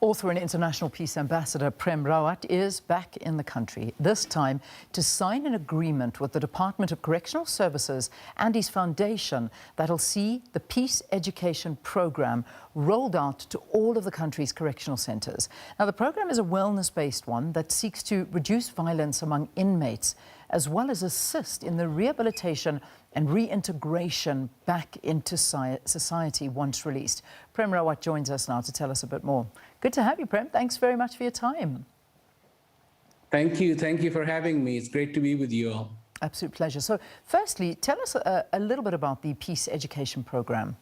Author and International Peace Ambassador Prem Rawat is back in the country, this time to sign an agreement with the Department of Correctional Services and his foundation that'll see the Peace Education Program rolled out to all of the country's correctional centres. Now, the program is a wellness-based one that seeks to reduce violence among inmates, as well as assist in the rehabilitation and reintegration back into society once released. Prem Rawat joins us now to tell us a bit more. Good to have you, Prem. Thanks very much for your time. Thank you. Thank you for having me. It's great to be with you all. Absolute pleasure. So firstly, tell us a little bit about the Peace Education Program.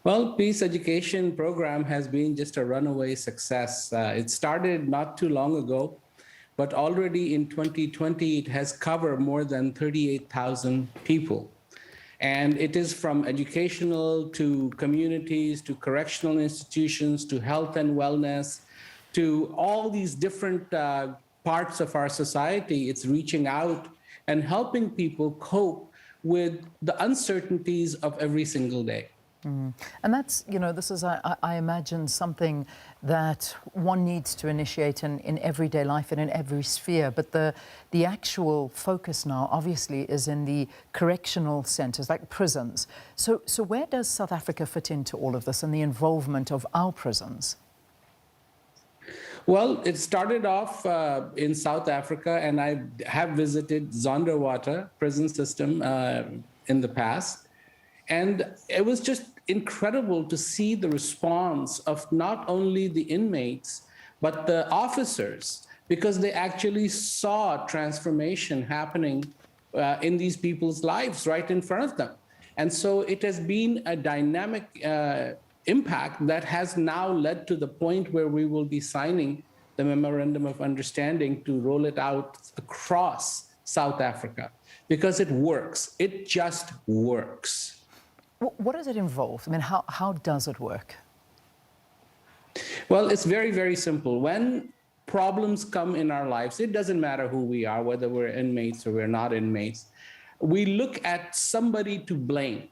Well, Peace Education Program has been just a runaway success. It started not too long ago, but already in 2020, it has covered more than 38,000 people. And it is from educational to communities, to correctional institutions, to health and wellness, to all these different parts of our society. It's reaching out and helping people cope with the uncertainties of every single day. And that's, you know, this is, I imagine, something that one needs to initiate in everyday life and in every sphere. But the actual focus now, obviously, is in the correctional centres, like prisons. So where does South Africa fit into all of this and the involvement of our prisons? Well, it started off in South Africa, and I have visited Zonderwater prison system in the past. And it was just incredible to see the response of not only the inmates, but the officers, because they actually saw transformation happening in these people's lives right in front of them. And so it has been a dynamic impact that has now led to the point where we will be signing the Memorandum of Understanding to roll it out across South Africa, because it works. It just works. What does it involve? I mean, how does it work? Well, it's very, very simple. When problems come in our lives, it doesn't matter who we are, whether we're inmates or we're not inmates. We look at somebody to blame.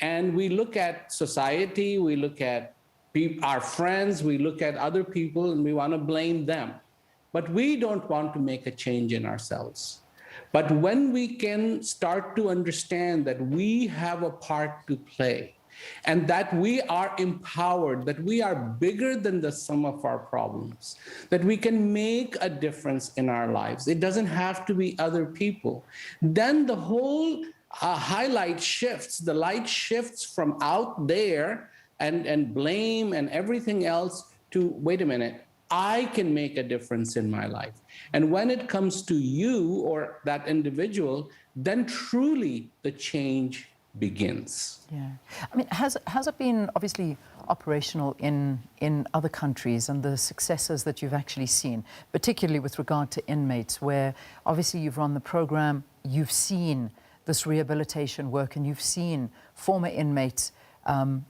And we look at society, we look at our friends, we look at other people, and we want to blame them. But we don't want to make a change in ourselves. But when we can start to understand that we have a part to play and that we are empowered, that we are bigger than the sum of our problems, that we can make a difference in our lives, it doesn't have to be other people, then the whole highlight shifts, the light shifts from out there and blame and everything else to, wait a minute, I can make a difference in my life. And when it comes to you or that individual, then truly the change begins. Yeah. I mean, has it been obviously operational in other countries, and the successes that you've actually seen, particularly with regard to inmates, where obviously you've run the program, you've seen this rehabilitation work, and you've seen former inmates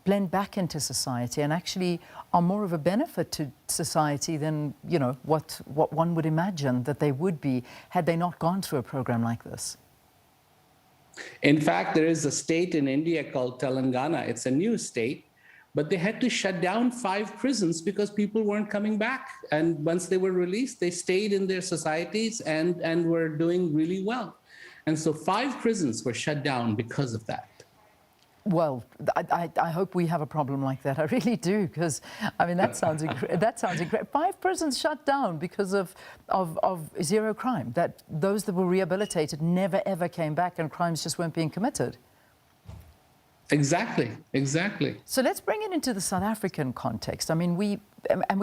blend back into society and actually are more of a benefit to society than, you know, what one would imagine that they would be had they not gone through a program like this? In fact, there is a state in India called Telangana. It's a new state, but they had to shut down 5 prisons because people weren't coming back. And once they were released, they stayed in their societies and were doing really well. And so 5 prisons were shut down because of that. Well, I hope we have a problem like that. I really do, because I mean that sounds incredible. 5 prisons shut down because of zero crime. That those that were rehabilitated never ever came back, and crimes just weren't being committed. Exactly, exactly. So let's bring it into the South African context. I mean, we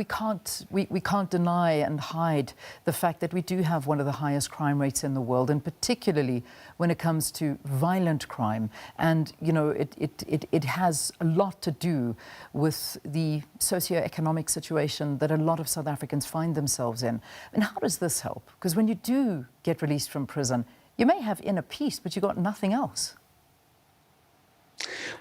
can't deny and hide the fact that we do have one of the highest crime rates in the world, and particularly when it comes to violent crime. And, you know, it has a lot to do with the socio-economic situation that a lot of South Africans find themselves in. And how does this help? Because when you do get released from prison, you may have inner peace, but you've got nothing else.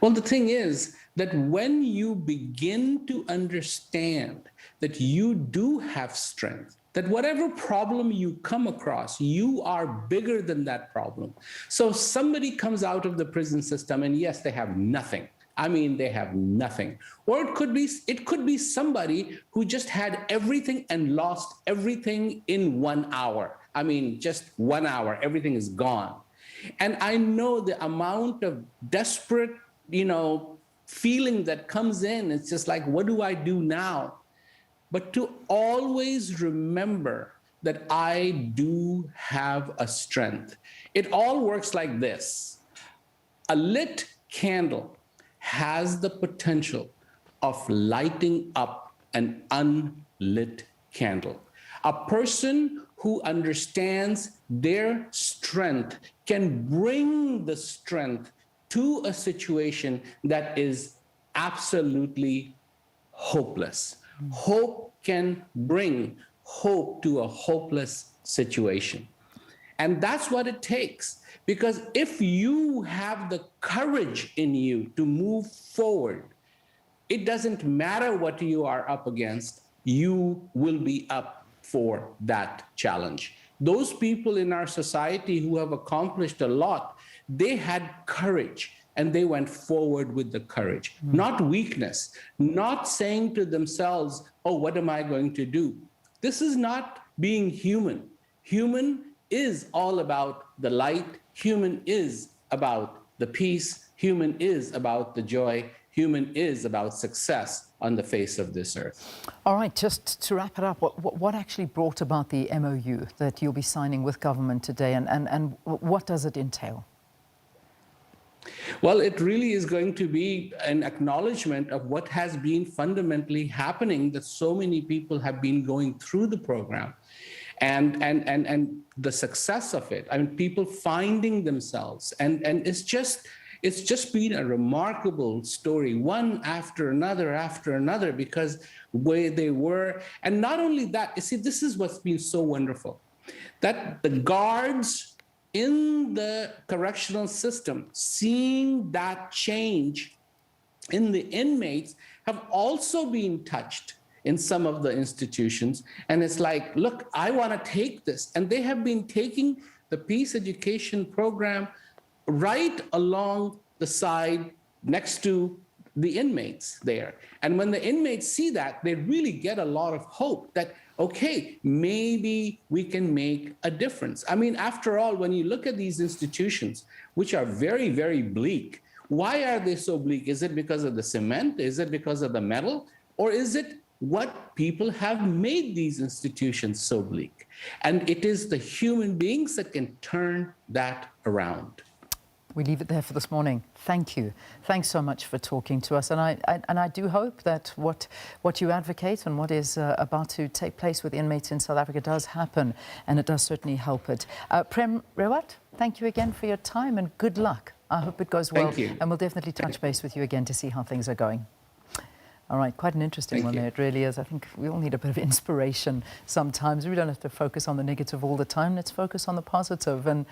Well, the thing is that when you begin to understand that you do have strength, that whatever problem you come across, you are bigger than that problem. So somebody comes out of the prison system and yes, they have nothing. I mean, they have nothing. Or it could be somebody who just had everything and lost everything in 1 hour. I mean, just 1 hour, everything is gone. And I know the amount of desperate, feeling that comes in. It's just like, what do I do now? But to always remember that I do have a strength. It all works like this. A lit candle has the potential of lighting up an unlit candle. A person who understands their strength can bring the strength to a situation that is absolutely hopeless. Hope can bring hope to a hopeless situation. And that's what it takes. Because if you have the courage in you to move forward, it doesn't matter what you are up against, you will be up for that challenge. Those people in our society who have accomplished a lot, they had courage and they went forward with the courage, not weakness, not saying to themselves, oh, what am I going to do? This is not being human. Human is all about the light. Human is about the peace. Human is about the joy. Human is about success on the face of this earth. All right, just to wrap it up, what actually brought about the MOU that you'll be signing with government today, and what does it entail? Well, it really is going to be an acknowledgement of what has been fundamentally happening, that so many people have been going through the program and the success of it. I mean, people finding themselves, and it's just been a remarkable story, one after another, because where they were. And not only that, you see, this is what's been so wonderful, that the guards in the correctional system, seeing that change in the inmates, have also been touched in some of the institutions. And it's like, look, I want to take this. And they have been taking the peace education program right along the side next to the inmates there. And when the inmates see that, they really get a lot of hope that, okay, maybe we can make a difference. I mean, after all, when you look at these institutions, which are very, very bleak, why are they so bleak? Is it because of the cement? Is it because of the metal? Or is it what people have made these institutions so bleak? And it is the human beings that can turn that around. We leave it there for this morning. Thank you. Thanks so much for talking to us. And I do hope that what you advocate and what is about to take place with inmates in South Africa does happen, and it does certainly help it. Prem Rawat, thank you again for your time and good luck. I hope it goes well. Thank you. And we'll definitely touch base with you again to see how things are going. All right, quite an interesting one there, it really is. I think we all need a bit of inspiration sometimes. We don't have to focus on the negative all the time. Let's focus on the positive. And